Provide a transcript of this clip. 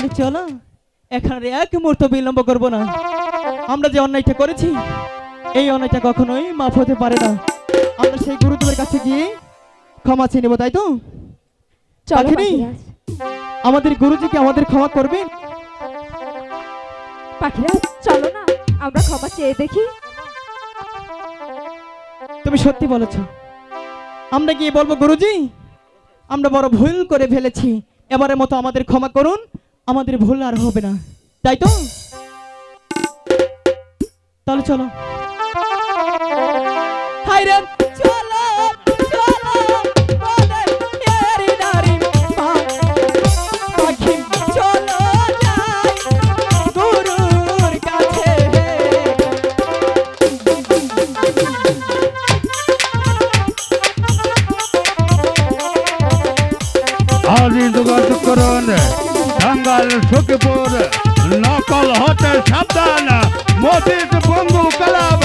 তাহলে চলো এখানে এক মুহূর্ত বিলম্ব করব না। আমরা যে অন্যায়টা করেছি এই অন্যায়টা কখনোই মাফ হতে পারে না। আমরা সেই গুরুদেবের কাছে গিয়ে ক্ষমা চেয়ে নেব, তাই তো? পাখিনি আমাদের গুরুজিকে আমাদের ক্ষমা করবেন। পাখিরাজ চলো না আমরা ক্ষমা চেয়ে দেখি। তুমি সত্যি বলেছো, আমরা গিয়ে বলবো গুরুজি আমরা বড় ভুল করে ফেলেছি, এবারের মতো আমাদের ক্ষমা করুন, আমাদের ভুল আর হবে না, তাই তো? তাহলে চলো। হাই রে চলো চলো বদল ইয়ারি নারী পাখি চলো যাই গুরুর কাছে। আদি যোগাযোগ করুন টাঙ্গাইল সখীপুর, নকল হতে সাবধান, মসজিদ বন্ধু ক্লাব।